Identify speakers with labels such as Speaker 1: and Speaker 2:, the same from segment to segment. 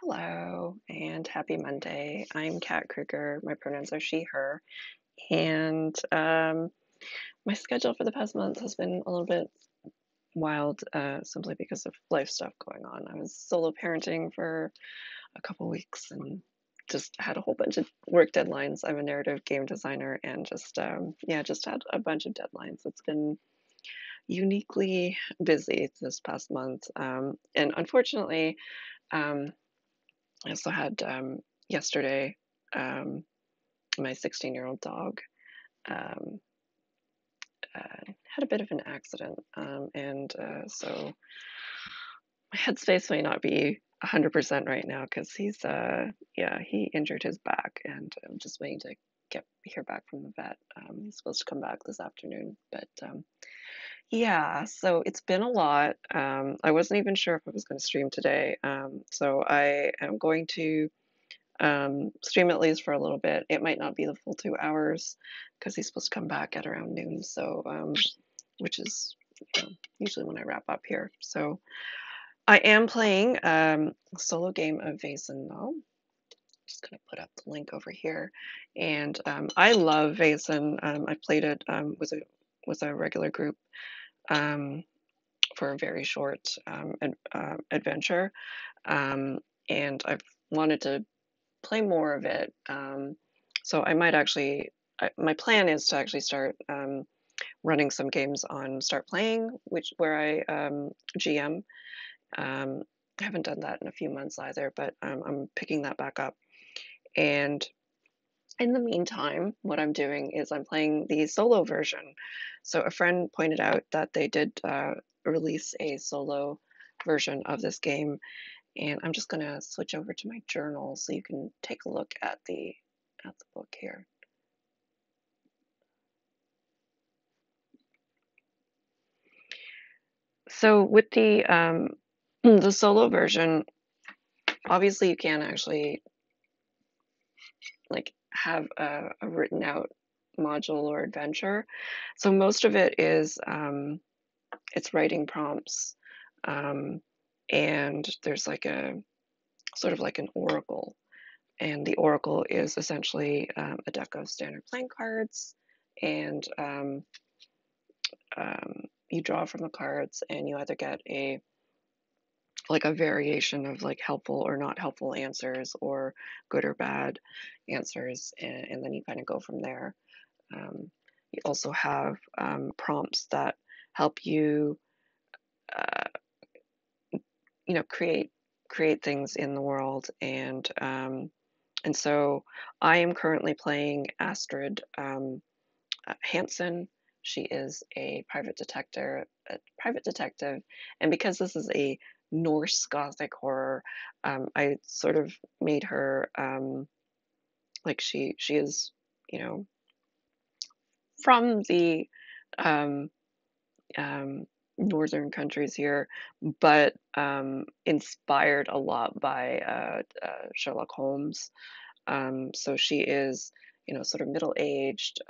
Speaker 1: Hello and happy Monday. I'm Kat Kruger. My pronouns are she, her. And my schedule for the past month has been a little bit wild simply because of life stuff going on. I was solo parenting for a couple weeks and just had a whole bunch of work deadlines. I'm a narrative game designer and just had a bunch of deadlines. It's been uniquely busy this past month. And unfortunately, um, I also had yesterday. My 16-year-old dog um, had a bit of an accident, and so my headspace may not be 100% right now because he injured his back, and I'm just waiting to hear back from the vet. He's supposed to come back this afternoon, but yeah, so it's been a lot. I wasn't even sure if I was going to stream today, so I am going to stream at least for a little bit. It might not be the full 2 hours because he's supposed to come back at around noon. So, which is usually when I wrap up here. So I am playing a solo game of Vaesen though. Just gonna put up the link over here, and I love Vaesen. I played it with a regular group um, for a very short adventure, and I've wanted to play more of it. So I might actually, my plan is to actually start running some games on Start Playing, where I GM. Um, I haven't done that in a few months either, but I'm picking that back up. And in the meantime, what I'm doing is I'm playing the solo version. So a friend pointed out that they did release a solo version of this game, and I'm just going to switch over to my journal so you can take a look at the book here. So with the solo version, obviously you can't actually like have a written out module or adventure. So most of it is it's writing prompts, um, and there's like a sort of like an oracle. And the oracle is essentially a deck of standard playing cards, and you draw from the cards, and you either get a variation of like helpful or not helpful answers, or good or bad answers, and then you kind of go from there. You also have prompts that help you, uh, create things in the world, and so I am currently playing Astrid Hansen. She is a private detective, and because this is a Norse Gothic horror, I sort of made her like she is, you know, from the um, northern countries here, but inspired a lot by Sherlock Holmes. So she is, sort of middle aged.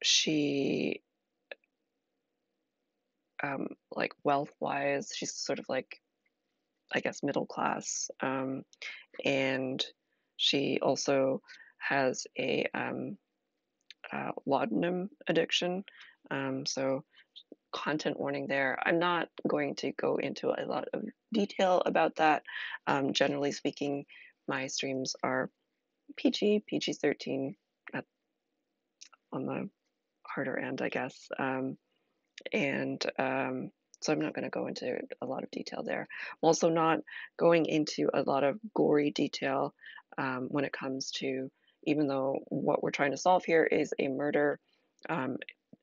Speaker 1: She like wealth wise, she's sort of like, I guess, middle class, and she also has a laudanum addiction. So content warning there. I'm not going to go into a lot of detail about that. Generally speaking, my streams are PG 13 at, on the harder end, I guess. And So I'm not going to go into a lot of detail there. I'm also not going into a lot of gory detail when it comes to, even though what we're trying to solve here is a murder, um,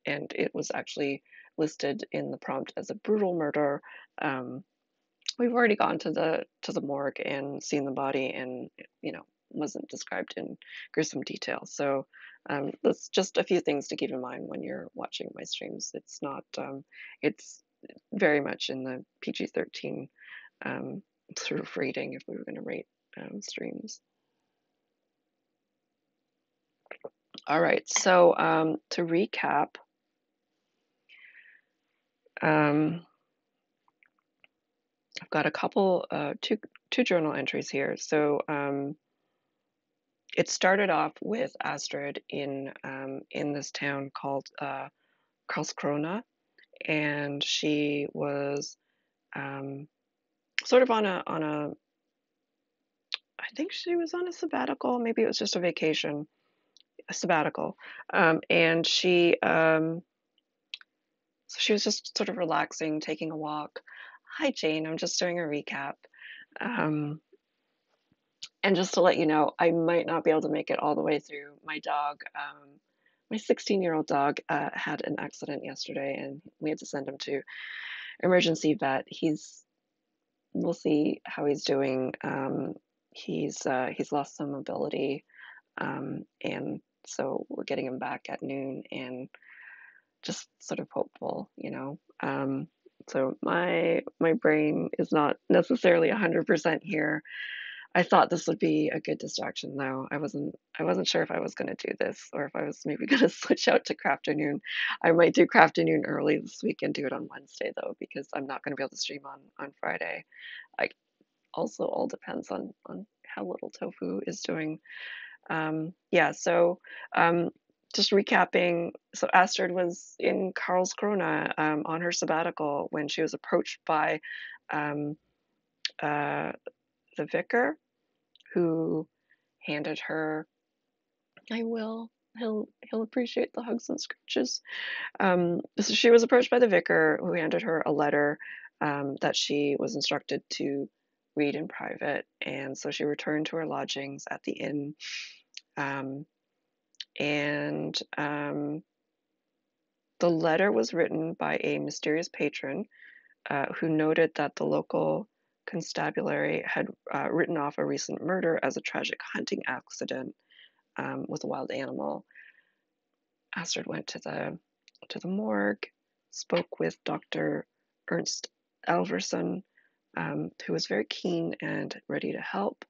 Speaker 1: and it was actually listed in the prompt as a brutal murder. Um, we've already gone to the morgue and seen the body, and wasn't described in gruesome detail. So that's just a few things to keep in mind when you're watching my streams. It's not it's very much in the PG-13 sort of rating if we were going to rate streams. All right, so to recap, um, I've got a couple, two journal entries here. So it started off with Astrid in this town called Karlskrona, and she was um, sort of on a I think she was on a sabbatical. Maybe it was just a vacation, a sabbatical, and so she was just sort of relaxing, taking a walk. Hi, Jane. I'm just doing a recap. Um, And just to let you know, I might not be able to make it all the way through. My 16-year-old dog, had an accident yesterday, and we had to send him to emergency vet. We'll see how he's doing. He's lost some mobility, and so we're getting him back at noon, and just sort of hopeful, you know. So my brain is not necessarily 100% here. I thought this would be a good distraction though. I wasn't sure if I was gonna do this or if I was maybe gonna switch out to Crafternoon. I might do Crafternoon early this week and do it on Wednesday though, because I'm not gonna be able to stream on Friday. I also all depends on how little Tofu is doing. Yeah, so um, just recapping, so Astrid was in Karlskrona on her sabbatical when she was approached by um, uh, the vicar who handed her, I will. He'll appreciate the hugs and scratches. So she was approached by the vicar who handed her a letter that she was instructed to read in private, and so she returned to her lodgings at the inn. Um, and The letter was written by a mysterious patron who noted that the local constabulary had written off a recent murder as a tragic hunting accident with a wild animal. Astrid went to the morgue, spoke with Dr. Ernst Alverson, who was very keen and ready to help.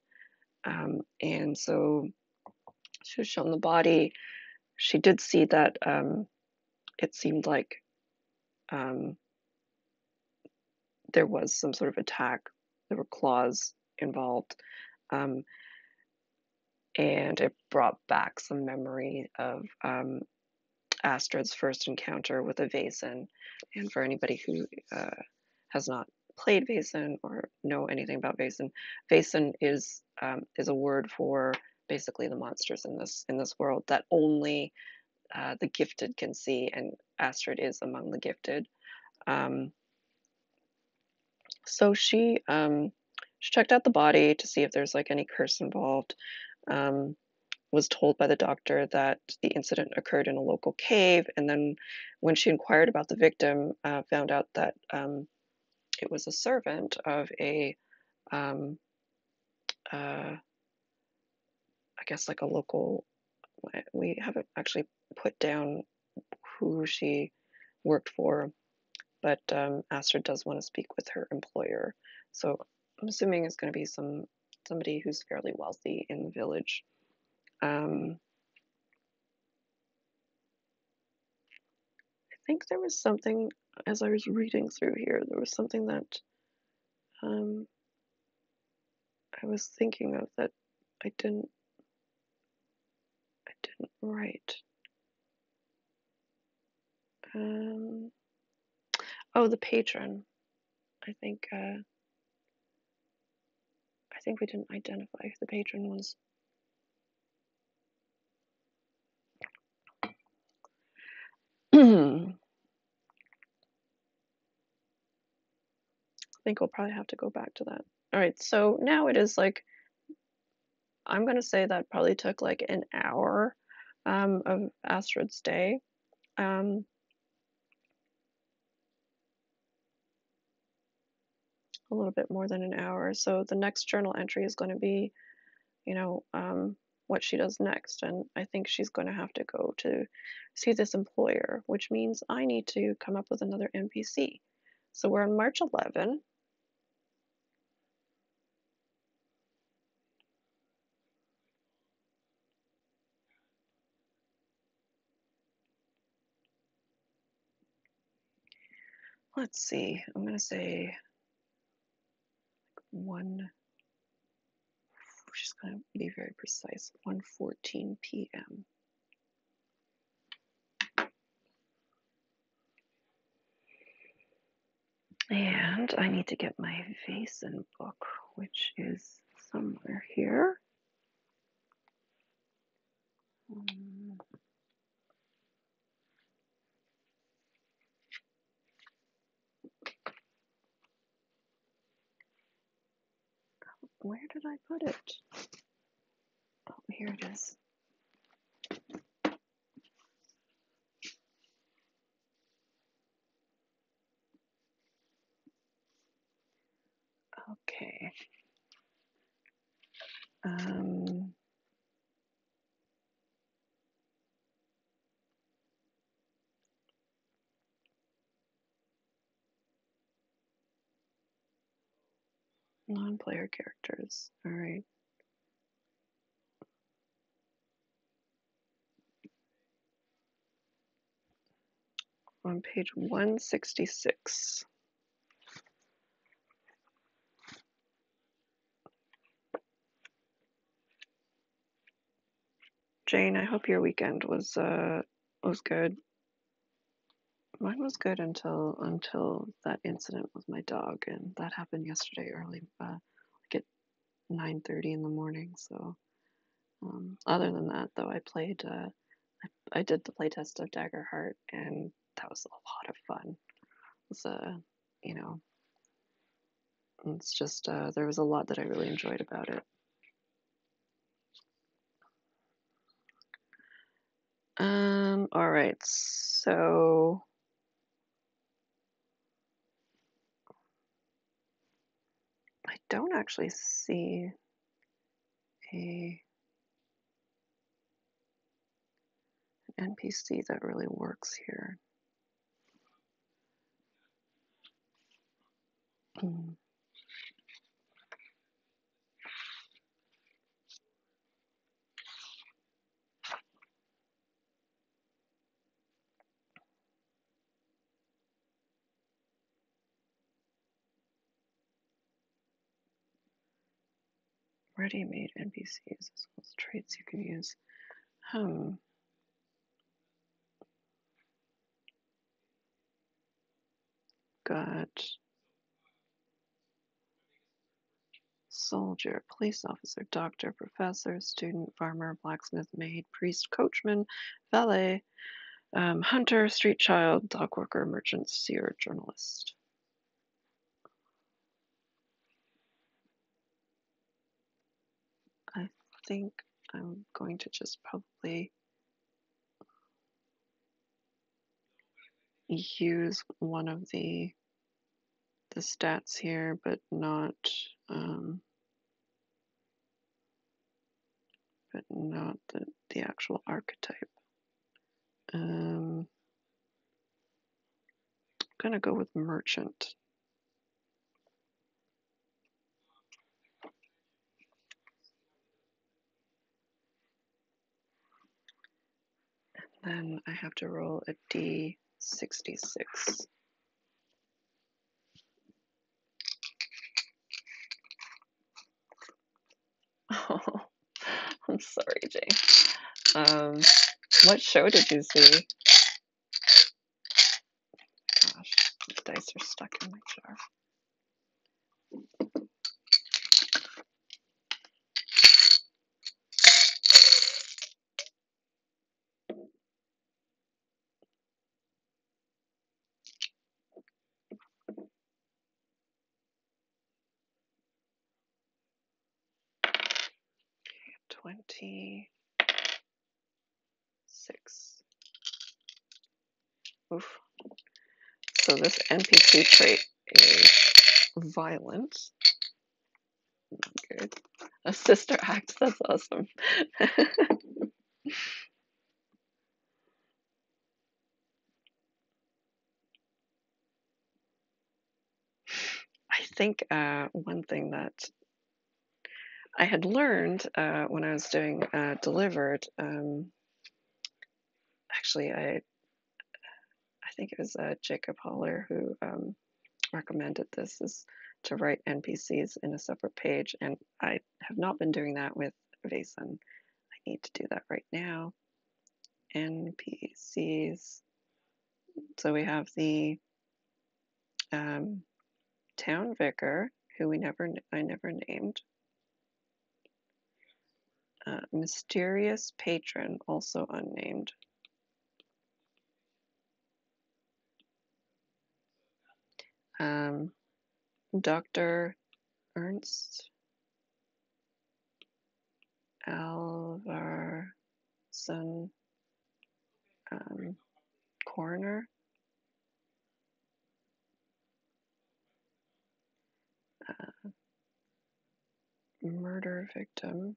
Speaker 1: And so she was shown the body. She did see that it seemed like um, there was some sort of attack. There were claws involved. Um, and it brought back some memory of Astrid's first encounter with a Vaesen. And for anybody who has not played Vaesen or know anything about Vaesen, Vaesen is a word for basically the monsters in this world that only the gifted can see, and Astrid is among the gifted. Um, so she checked out the body to see if there's like any curse involved. Um, was told by the doctor that the incident occurred in a local cave, and then when she inquired about the victim, found out that it was a servant of um, I guess like a local. We haven't actually put down who she worked for, but Astrid does want to speak with her employer, so I'm assuming it's going to be somebody who's fairly wealthy in the village. Um, I think there was something as I was reading through here. There was something that um, I was thinking of that I didn't write. Um, oh, the patron. I think I think we didn't identify who the patron was. I think we'll probably have to go back to that. All right, so now it is like I'm gonna say that probably took like an hour of Astrid's day. Um, a little bit more than an hour. So the next journal entry is going to be, you know, what she does next. And I think she's going to have to go to see this employer, which means I need to come up with another NPC. So we're on March 11. Let's see. I'm going to say she's going to be very precise, 1:14 p.m. And I need to get my Vaesen book, which is somewhere here. Where did I put it? Oh, here it is. Okay. Non-player characters. All right. On page 166. Jane, I hope your weekend was good. Mine was good until that incident with my dog, and that happened yesterday early, like at 9:30 in the morning. So, other than that, though, I did the playtest of Daggerheart, and that was a lot of fun. It was you know, it's just there was a lot that I really enjoyed about it. All right, so I don't actually see an NPC that really works here. Ready-made NPCs as well as traits you can use. Got soldier, police officer, doctor, professor, student, farmer, blacksmith, maid, priest, coachman, valet, hunter, street child, dog worker, merchant, seer, journalist. I think I'm going to just probably use one of the stats here, but not the actual archetype. I'm gonna go with merchant. Then I have to roll a D66. Oh, I'm sorry, Jane. What show did you see? Gosh, the dice are stuck in my jar. Okay, 26. Oof. So this NPC trait is violent. Good. A sister act, that's awesome. I think one thing that I had learned when I was doing Delivered, actually, I think it was Jacob Holler who recommended this, is to write NPCs in a separate page, and I have not been doing that with Vaesen. I need to do that right now. NPCs. So we have the town vicar, who I never named. Mysterious patron, also unnamed. Dr. Ernst Alvarson, coroner. Murder victim,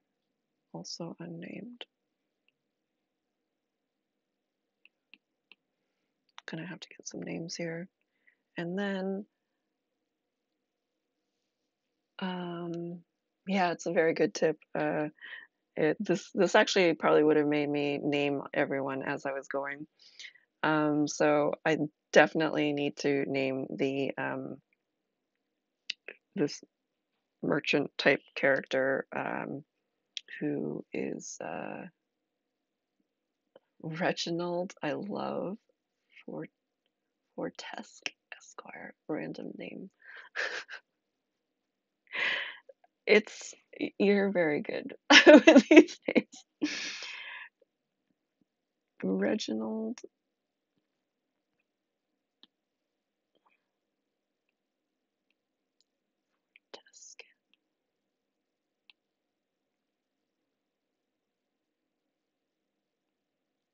Speaker 1: also unnamed. Gonna have to get some names here. And then, yeah, it's a very good tip. This actually probably would have made me name everyone as I was going. So I definitely need to name the this merchant type character who is Reginald. I love Fortesque Esquire, random name. You're very good with these names. Reginald. Fortesque.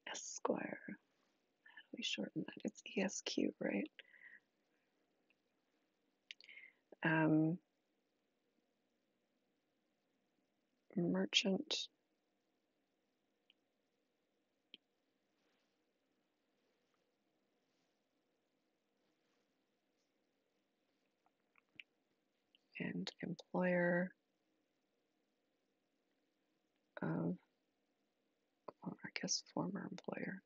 Speaker 1: Esquire. How do we shorten that? It's ESQ, right? Merchant. And employer of, or I guess former employer.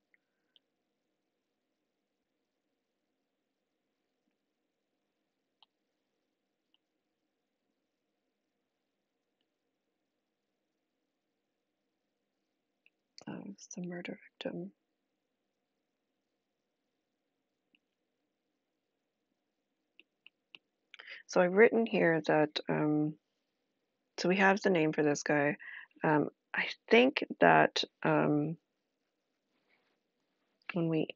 Speaker 1: Of the murder victim. So I've written here that, so we have the name for this guy. I think that when we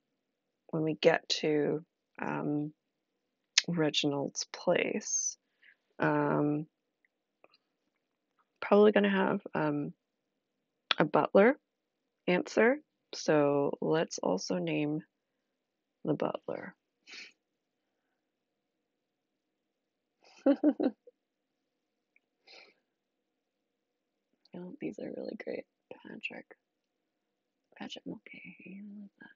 Speaker 1: get to Reginald's place, probably going to have a butler answer. So let's also name the butler. Oh, these are really great. Patrick Mulcahy. I love that.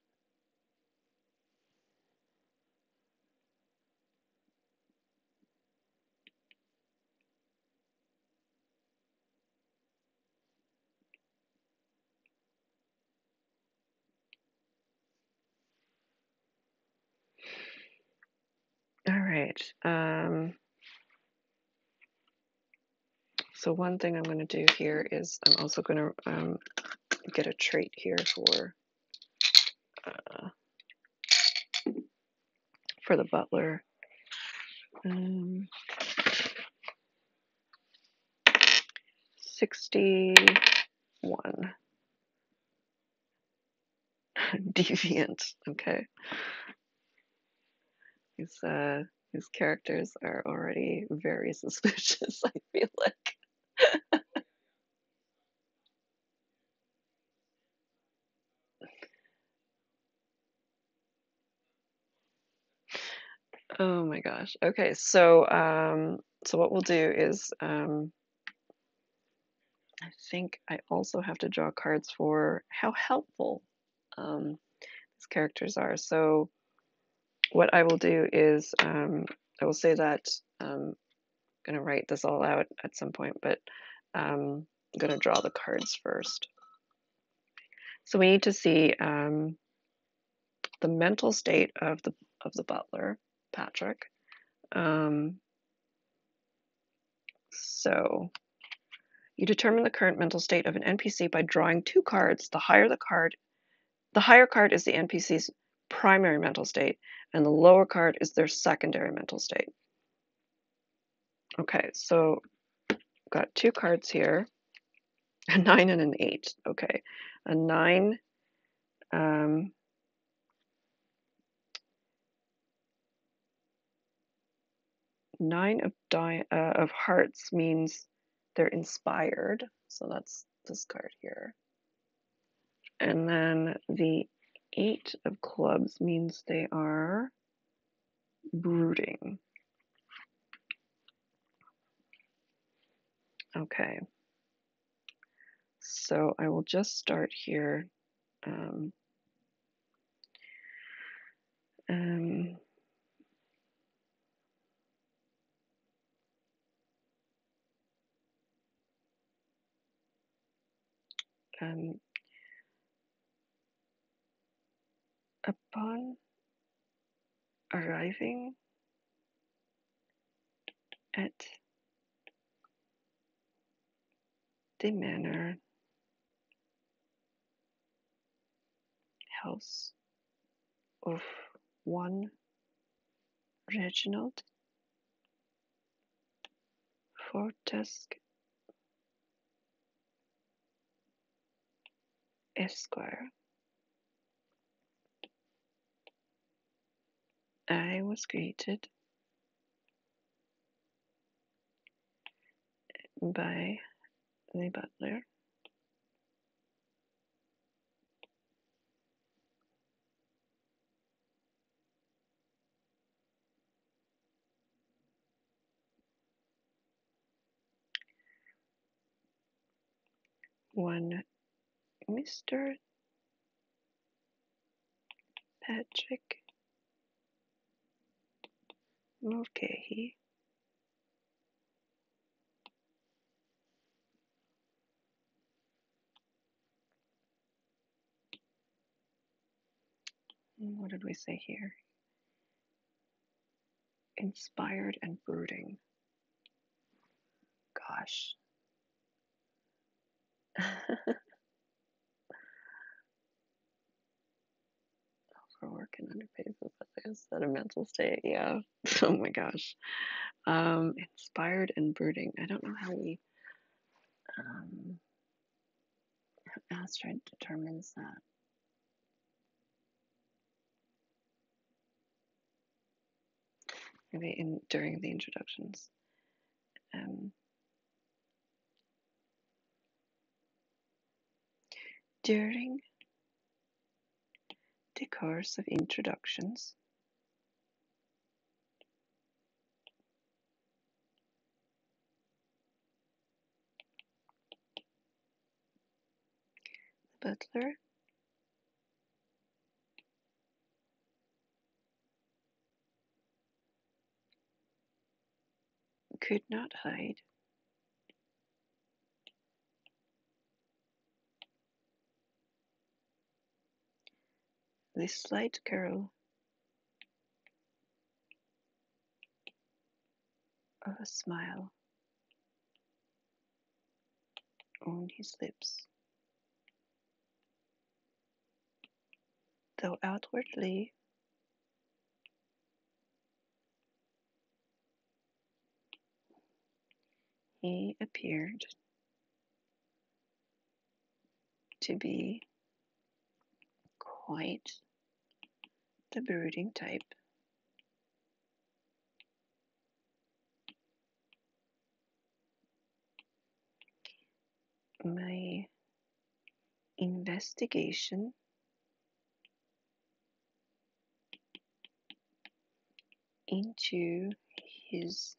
Speaker 1: All right. So one thing I'm going to do here is I'm also going to get a trait here for the butler. 61. Deviant. Okay. These characters are already very suspicious, I feel like. Oh my gosh. Okay, so what we'll do is I think I also have to draw cards for how helpful these characters are. So what I will do is I will say that I'm going to write this all out at some point, but I'm going to draw the cards first. So we need to see the mental state of the butler, Patrick. So you determine the current mental state of an NPC by drawing 2 cards. The higher card is the NPC's primary mental state, and the lower card is their secondary mental state. Okay, so got 2 cards here, a 9 and an 8. Okay, a 9, 9 of hearts means they're inspired, so that's this card here. And then the 8 of clubs means they are brooding. Okay, so I will just start here. Upon arriving at the manor house of one Reginald Fortesque Esquire, I was greeted by the butler, one Mr. Patrick Mulcahy, what did we say here? Inspired and brooding. Gosh. Overwork and underpaid for is that a mental state? Yeah. Oh my gosh. Inspired and brooding. I don't know how we Astrid determines that. Maybe during the introductions. During the course of introductions, the butler could not hide the slight curl of a smile on his lips, though outwardly he appeared to be quite the brooding type. My investigation into his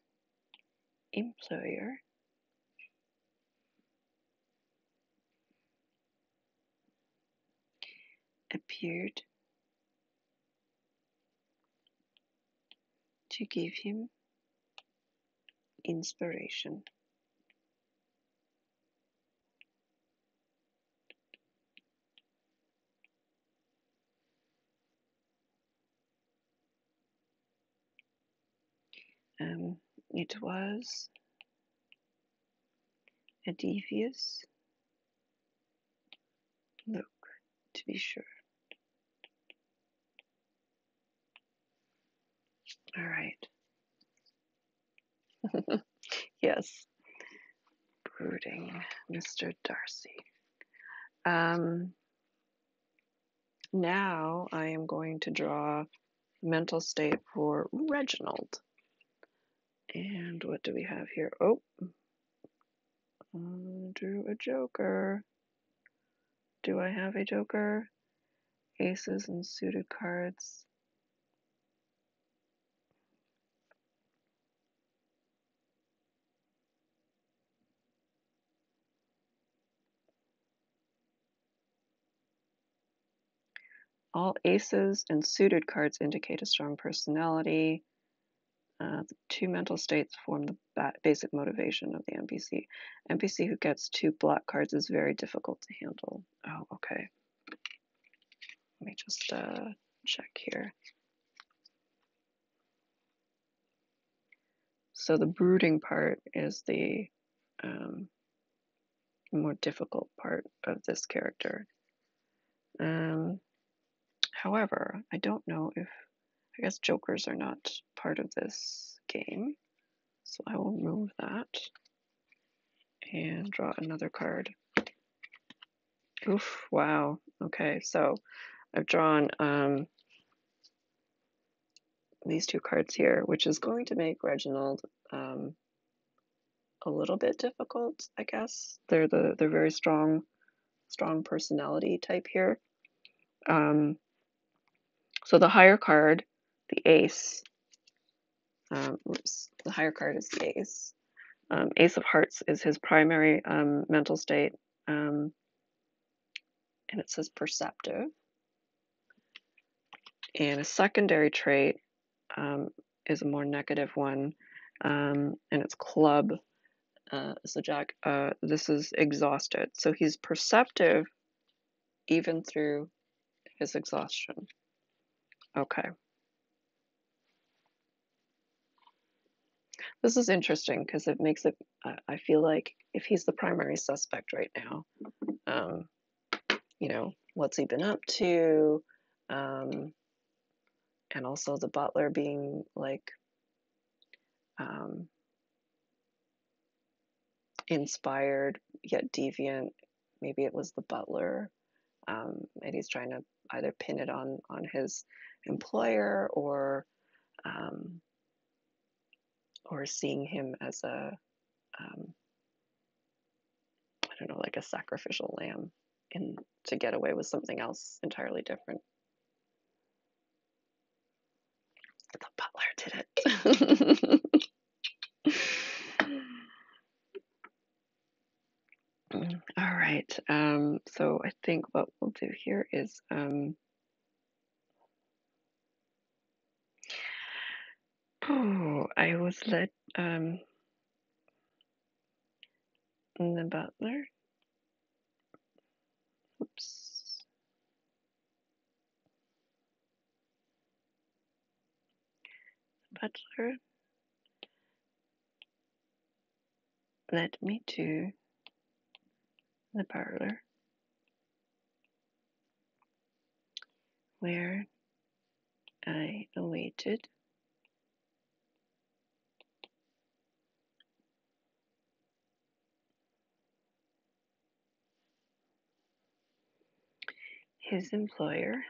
Speaker 1: employer appeared to give him inspiration. It was a devious look, to be sure. All right. Yes. Brooding, Mr. Darcy. Now I am going to draw mental state for Reginald. And what do we have here? Oh, drew a joker. Do I have a joker? Aces and suited cards. All aces and suited cards indicate a strong personality. The two mental states form the basic motivation of the NPC. NPC who gets two black cards is very difficult to handle. Oh, okay. Let me just check here. So the brooding part is the more difficult part of this character. However, I don't know if, I guess jokers are not part of this game. So I will remove that and draw another card. Oof, wow. Okay, so I've drawn these two cards here, which is going to make Reginald a little bit difficult, I guess. They're very strong personality type here. So the higher card, the ace, the higher card is the ace. Ace of Hearts is his primary mental state, and it says perceptive. And a secondary trait is a more negative one, and it's club. So Jack, this is exhausted. So he's perceptive even through his exhaustion. Okay. This is interesting because it makes it, I feel like if he's the primary suspect right now, you know, what's he been up to? And also the butler being like inspired yet deviant. Maybe it was the butler, and he's trying to either pin it on his employer or seeing him as a I don't know, like a sacrificial lamb to get away with something else entirely different. The butler did it. All right. So I think what we'll do here is I was let the butler. Oops. Butler led me to the parlor where I awaited his employer.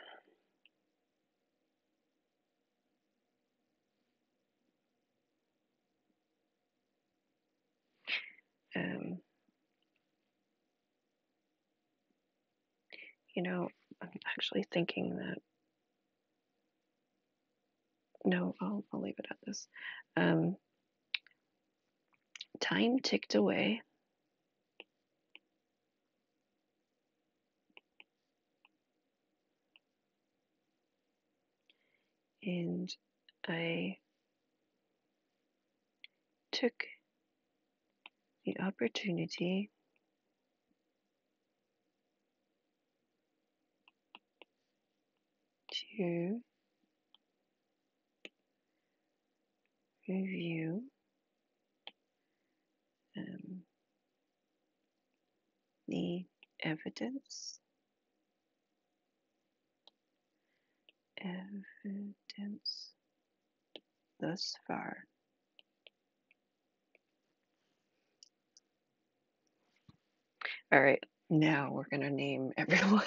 Speaker 1: You know, I'm actually thinking that no, I'll leave it at this. Time ticked away. And I took the opportunity to review the evidence thus far. All right, now we're going to name everyone.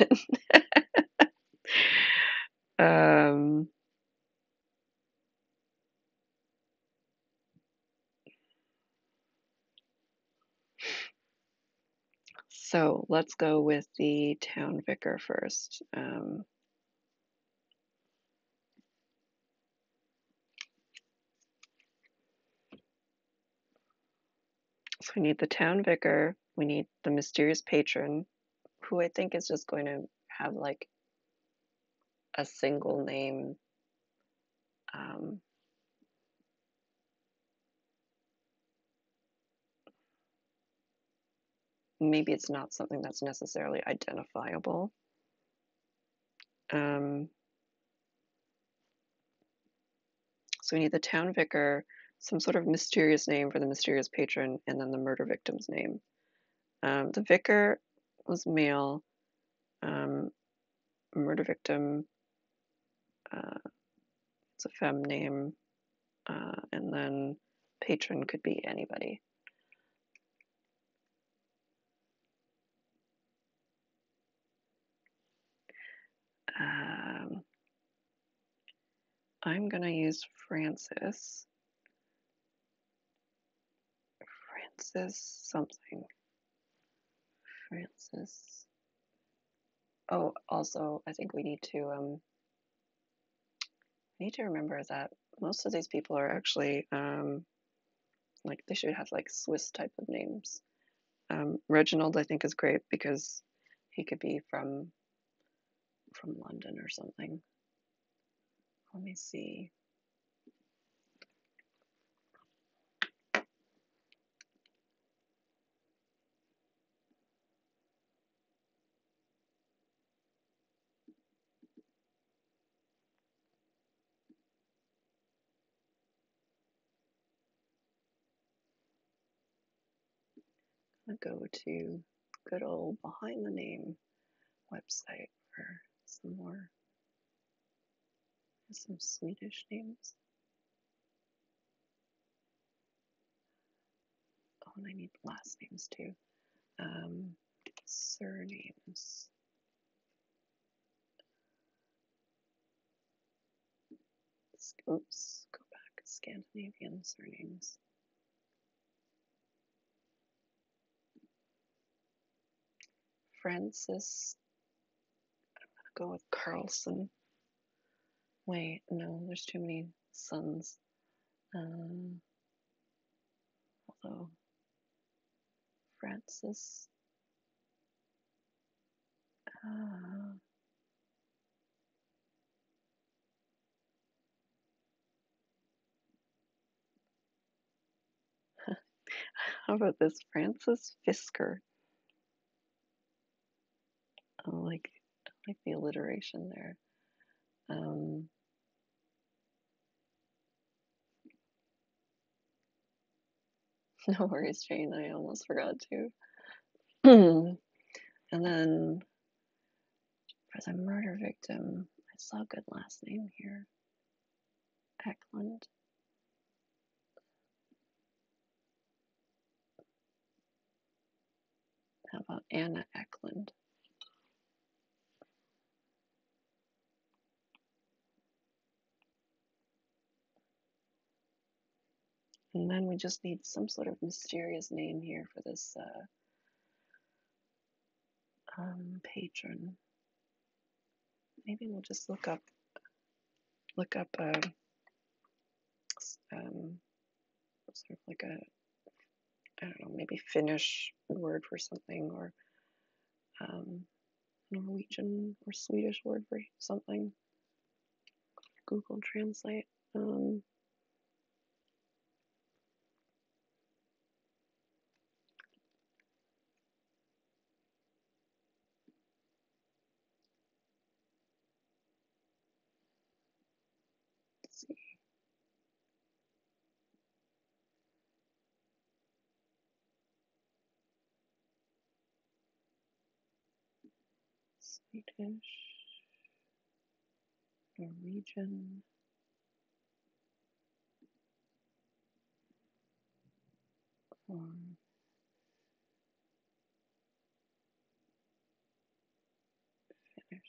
Speaker 1: So let's go with the town vicar first. So we need the town vicar, we need the mysterious patron, who I think is just going to have like a single name. Maybe it's not something that's necessarily identifiable. So we need the town vicar, some sort of mysterious name for the mysterious patron, and then the murder victim's name. The vicar was male. Murder victim, it's a femme name, and then patron could be anybody. I'm gonna use Francis. Francis something. Francis. Oh, also, I think we need to remember that most of these people are actually like they should have like Swiss type of names. Reginald I think is great because he could be from London or something. Let me see. I'm gonna go to good old Behind the Name website for some Swedish names. Oh, and I need last names too. Surnames. Oops, go back. Scandinavian surnames. Francis. I'm gonna go with Carlson. Wait, no, there's too many sons. Although Francis. How about this? Francis Fisker. I like the alliteration there. No worries, Jane. I almost forgot to. And then for the murder victim, I saw a good last name here. Eklund. How about Anna Eklund? And then we just need some sort of mysterious name here for this patron. Maybe we'll just look up sort of like a, I don't know, maybe Finnish word for something, or Norwegian or Swedish word for something. Google Translate. Let's see. Swedish, Norwegian, or Finnish.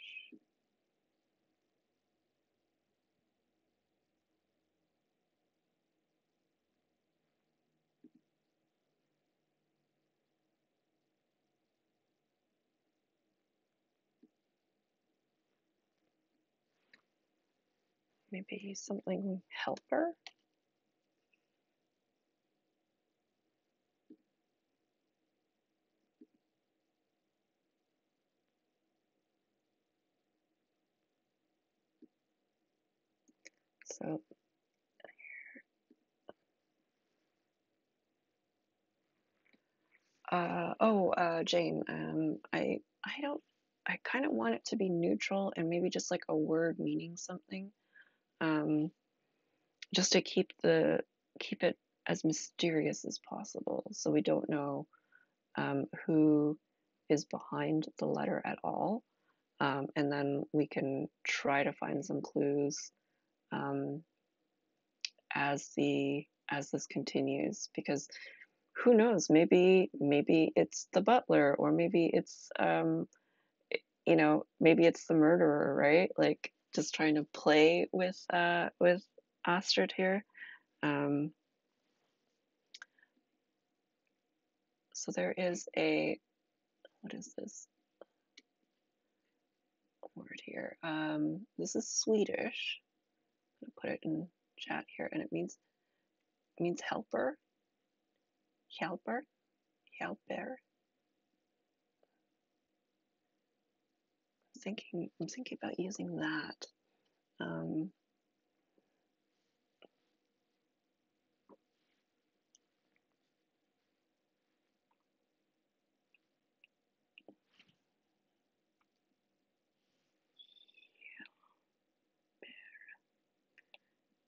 Speaker 1: Maybe something helper. So Jane, I kind of want it to be neutral and maybe just like a word meaning something, um, just to keep it as mysterious as possible, so we don't know who is behind the letter at all, and then we can try to find some clues um, as this continues, because who knows, maybe it's the butler, or maybe it's maybe it's the murderer, right? Like, just trying to play with Astrid here. um so there is a, what is this word here? This is Swedish. I'm gonna put it in chat here, and it means helper. Helper. Helper. I'm thinking about using that. um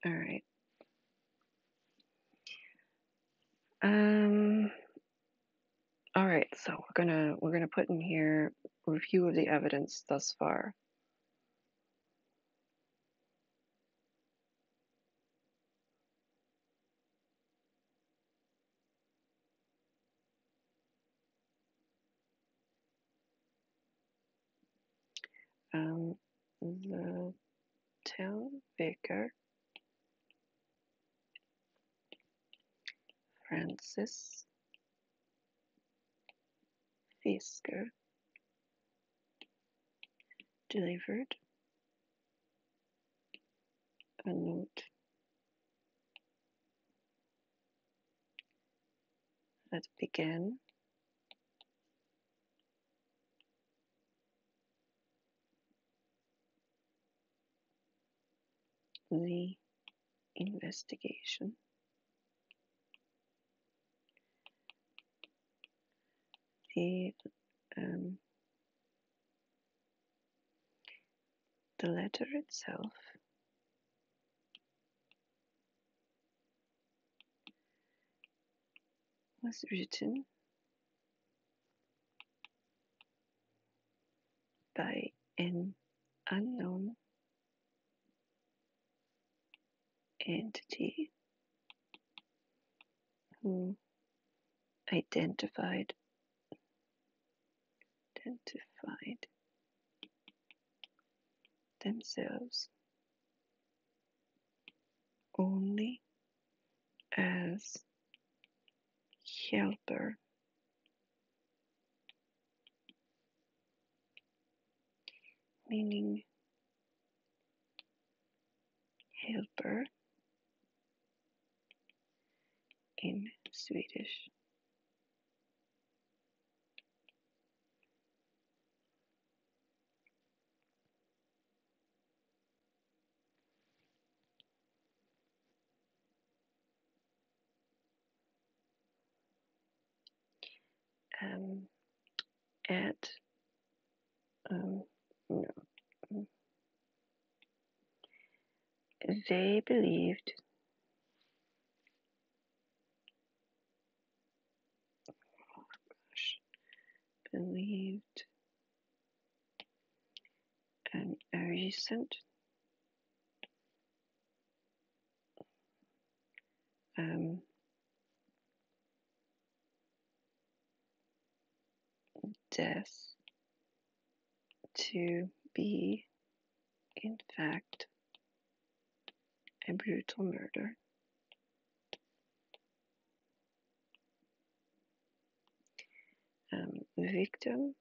Speaker 1: all right. um all right, so we're gonna put in here review of the evidence thus far. The town vicar, Francis Fisker, delivered a note that began the investigation. The letter itself was written by an unknown entity who identified themselves only as helper, meaning helper in Swedish. At no, they believed believed recent death to be, in fact, a brutal murder. The victim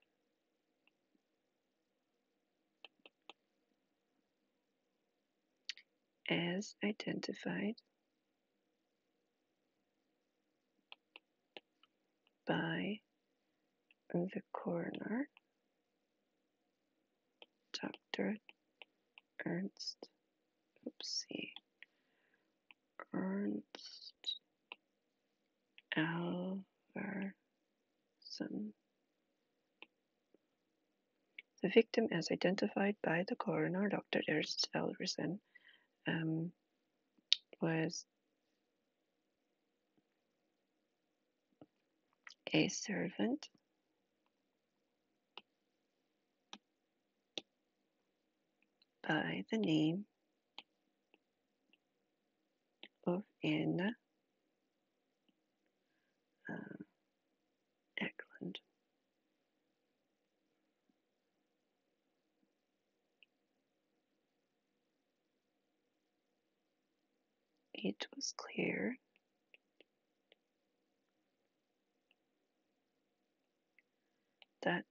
Speaker 1: as identified by the coroner, Dr. Ernst Alverson. The victim, as identified by the coroner, Dr. Ernst Alverson, was a servant by the name of Anna Eklund. It was clear that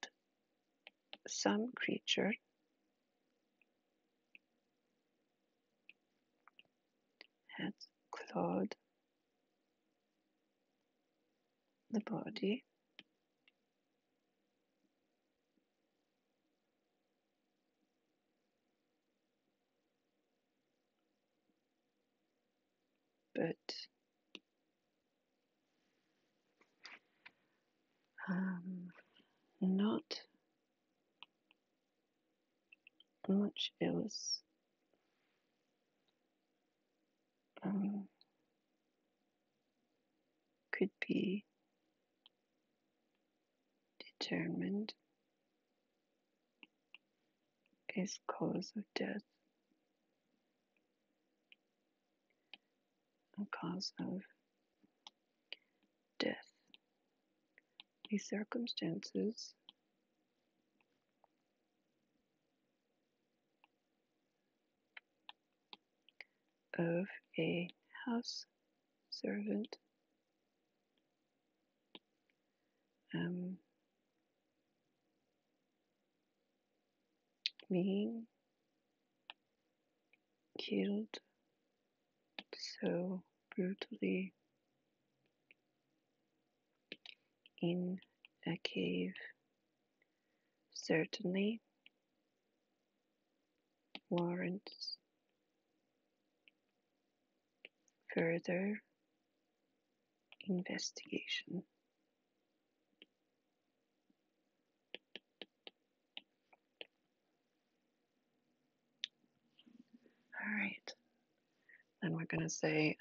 Speaker 1: some creature had clawed the body but not much else could be determined as cause of death. A cause of death. The circumstances of a house servant being killed so brutally in a cave certainly warrants further investigation. All right, then we're going to say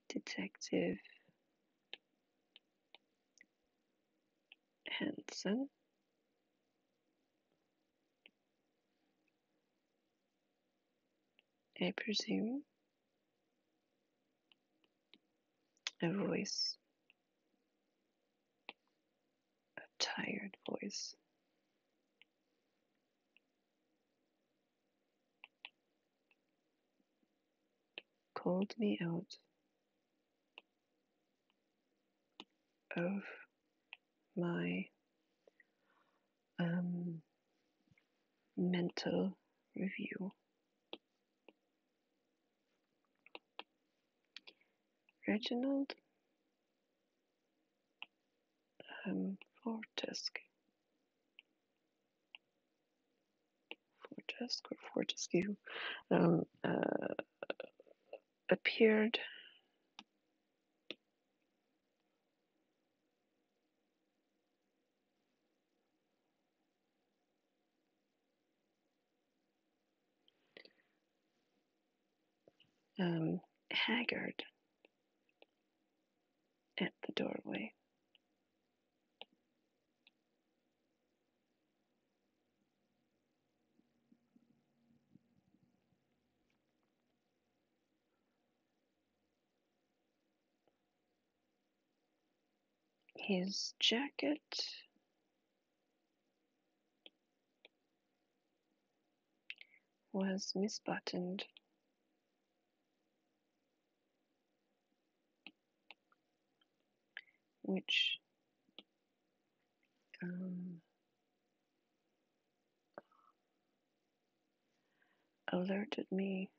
Speaker 1: Detective Hansen I presume a voice, a tired voice, called me out of my mental review. Reginald Fortescue appeared haggard at the doorway. His jacket was misbuttoned. Which alerted me,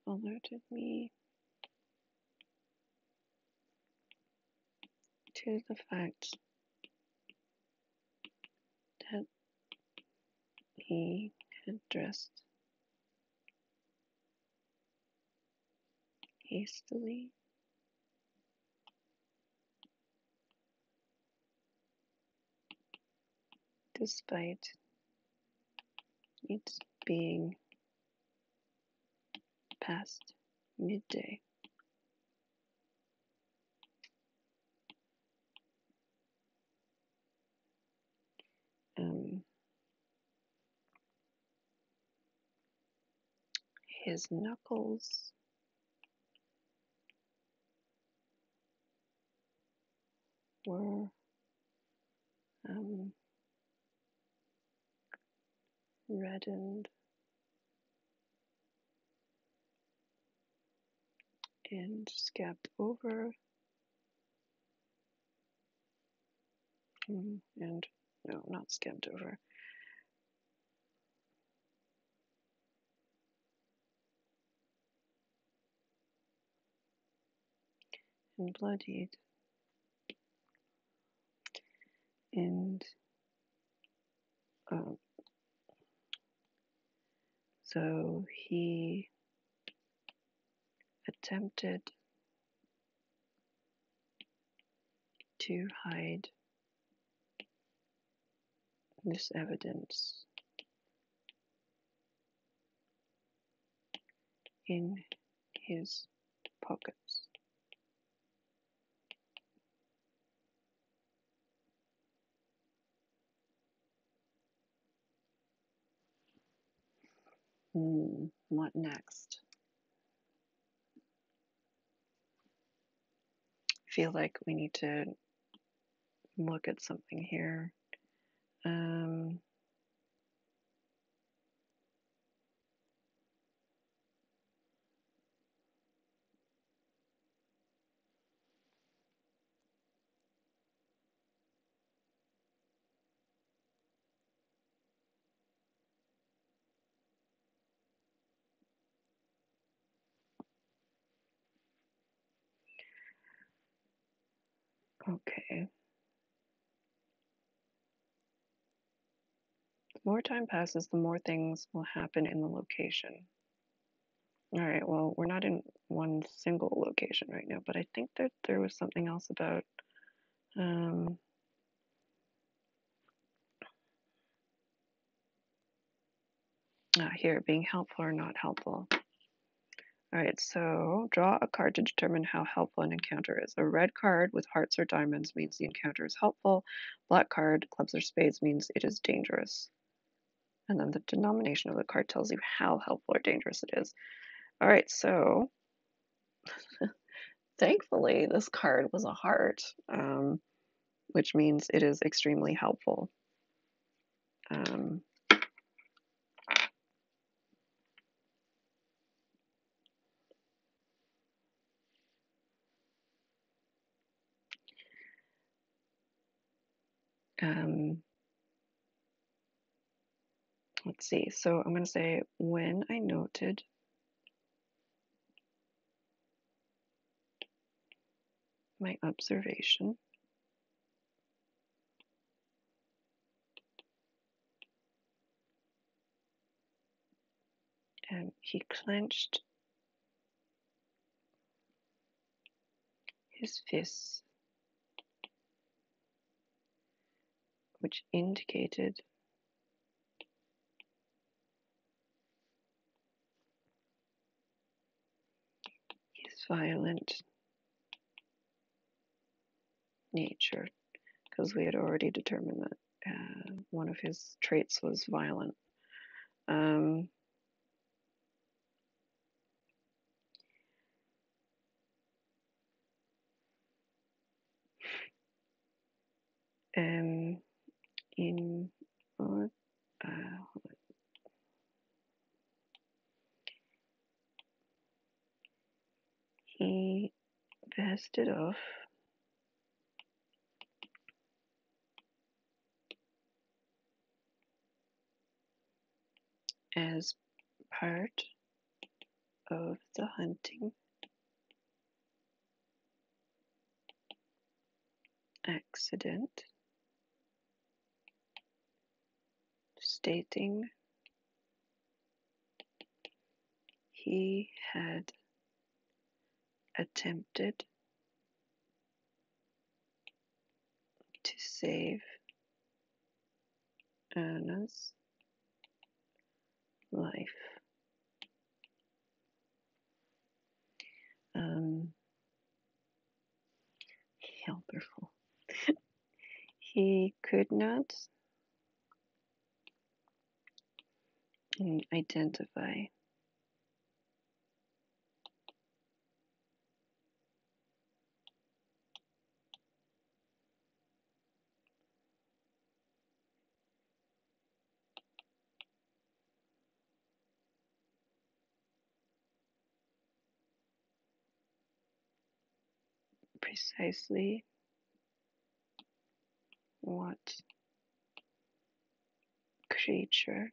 Speaker 1: alerted me to the fact that he had dressed hastily, despite it being past midday. His knuckles were reddened and scabbed over, and no, not scabbed over. And bloodied. And so he attempted to hide this evidence in his pockets. What next? I feel like we need to look at something here. Okay. The more time passes, the more things will happen in the location. All right, well, we're not in one single location right now, but I think that there was something else about here, being helpful or not helpful. All right, so draw a card to determine how helpful an encounter is. A red card with hearts or diamonds means the encounter is helpful. Black card, clubs or spades, means it is dangerous. And then the denomination of the card tells you how helpful or dangerous it is. All right, so thankfully this card was a heart, which means it is extremely helpful. Let's see, so I'm going to say, when I noted my observation, and he clenched his fists, which indicated violent nature, because we had already determined that one of his traits was violent. Um, in he passed it off as part of the hunting accident, stating he had attempted to save Anna's life. Helperful. He could not identify precisely what creature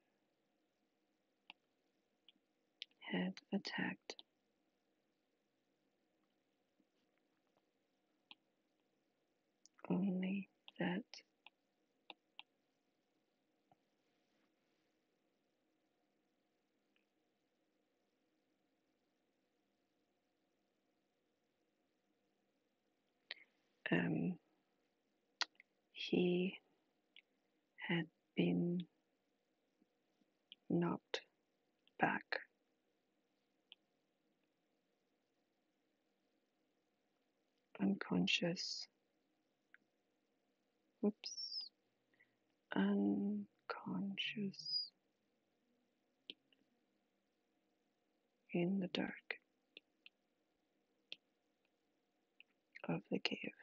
Speaker 1: had attacked. Only that he had been knocked back unconscious. Unconscious in the dark of the cave.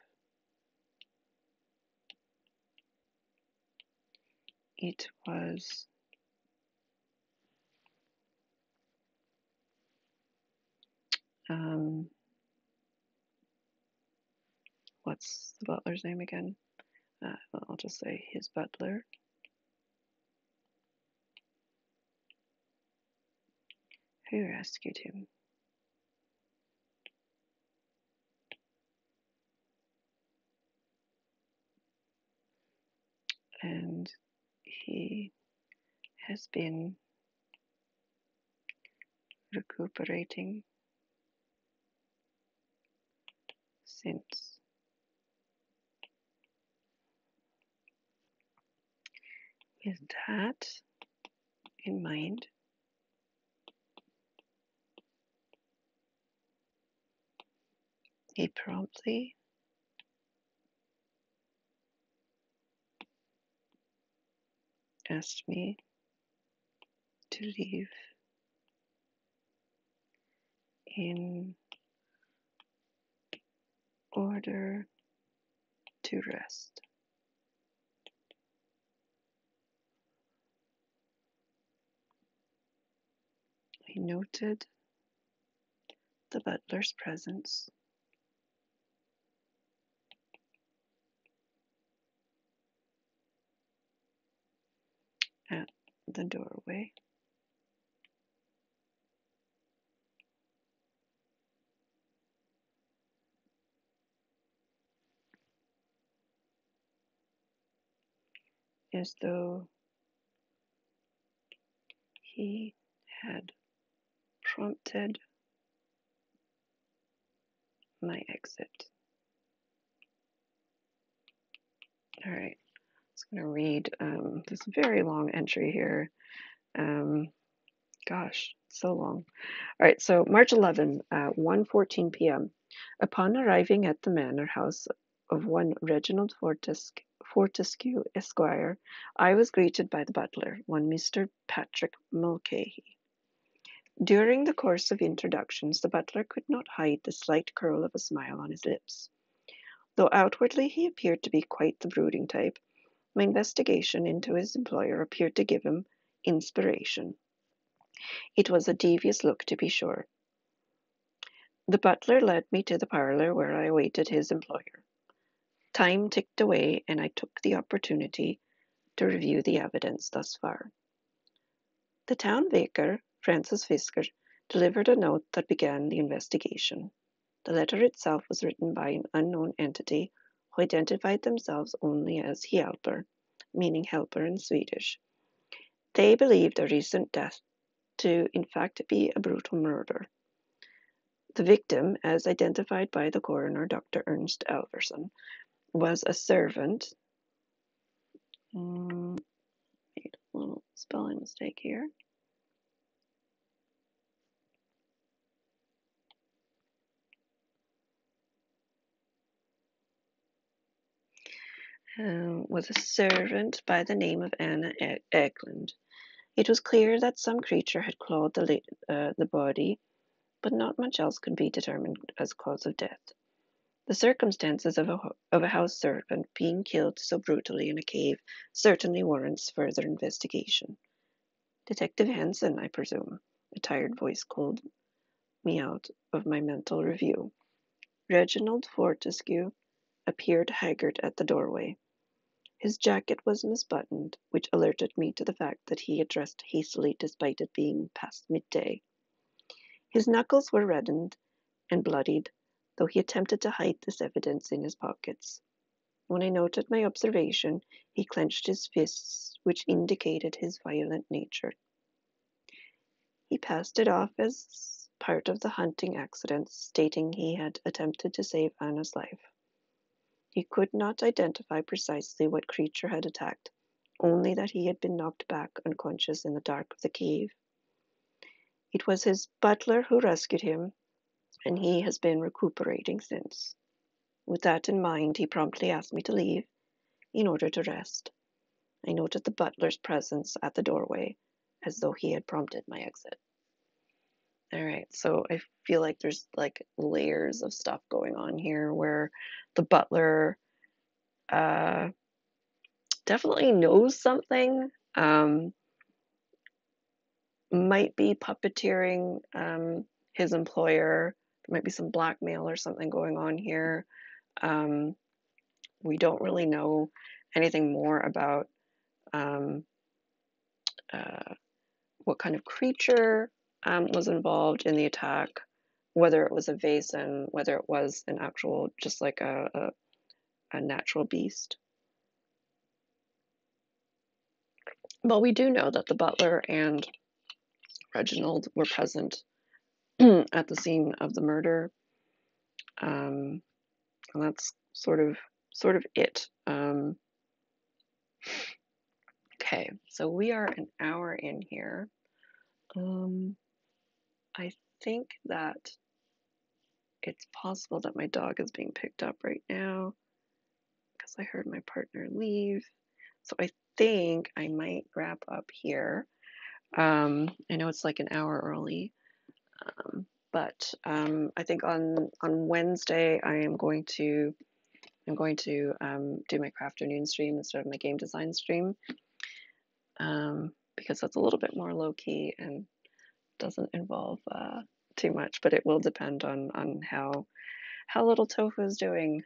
Speaker 1: It was what's the butler's name again? I'll just say his butler, who rescued him. And he has been recuperating since. With that in mind, he promptly asked me to leave in order to rest. He noted the butler's presence at the doorway. As though he had prompted my exit. All right, I'm going to read this very long entry here. Gosh, So long. All right, so March 11, 1:14 p.m. Upon arriving at the manor house of one Reginald Fortescue, Esquire, I was greeted by the butler, one Mr. Patrick Mulcahy. During the course of introductions, the butler could not hide the slight curl of a smile on his lips. Though outwardly he appeared to be quite the brooding type, my investigation into his employer appeared to give him inspiration. It was a devious look, to be sure. The butler led me to the parlour where I awaited his employer. Time ticked away, and I took the opportunity to review the evidence thus far. The town vicar, Francis Fisker, delivered a note that began the investigation. The letter itself was written by an unknown entity who identified themselves only as Hjälper, meaning helper in Swedish. They believed a recent death to, in fact, be a brutal murder. The victim, as identified by the coroner, Dr. Ernst Elverson, was a servant. Made a little spelling mistake here. Was a servant by the name of Anna Eklund. It was clear that some creature had clawed the body, but not much else could be determined as cause of death. The circumstances of a house servant being killed so brutally in a cave certainly warrants further investigation. Detective Hansen, I presume, a tired voice called me out of my mental review. Reginald Fortescue appeared haggard at the doorway. His jacket was misbuttoned, which alerted me to the fact that he had dressed hastily despite it being past midday. His knuckles were reddened and bloodied, though he attempted to hide this evidence in his pockets. When I noted my observation, he clenched his fists, which indicated his violent nature. He passed it off as part of the hunting accident, stating he had attempted to save Anna's life. He could not identify precisely what creature had attacked, only that he had been knocked back unconscious in the dark of the cave. It was his butler who rescued him, and he has been recuperating since. With that in mind, he promptly asked me to leave in order to rest. I noted the butler's presence at the doorway, as though he had prompted my exit. All right, so I feel like there's like layers of stuff going on here where the butler definitely knows something, might be puppeteering his employer. There might be some blackmail or something going on here. We don't really know anything more about what kind of creature was involved in the attack, whether it was a Vaesen, whether it was an actual, just like a natural beast. But we do know that the butler and Reginald were present at the scene of the murder, and that's sort of it. Okay, so we are an hour in here. I think that it's possible that my dog is being picked up right now because I heard my partner leave. So I think I might wrap up here. I know it's like an hour early, but I think on Wednesday I am going to do my craft afternoon stream instead of my game design stream, because that's a little bit more low key and doesn't involve too much, but it will depend on how little Tofu is doing.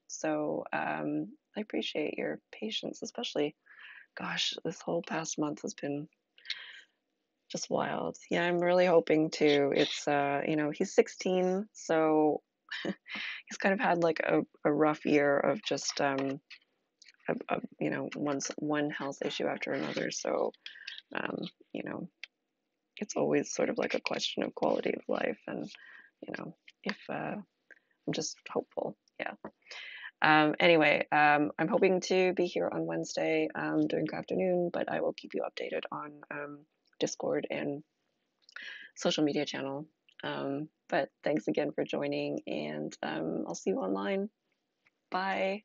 Speaker 1: So I appreciate your patience, especially, gosh, this whole past month has been just wild. Yeah, I'm really hoping to. It's he's 16, so he's kind of had like a rough year of just one health issue after another. So you know, it's always sort of like a question of quality of life, and if I'm just hopeful. Yeah. Anyway, I'm hoping to be here on Wednesday during the afternoon, but I will keep you updated on Discord and social media channel. But thanks again for joining, and I'll see you online. Bye.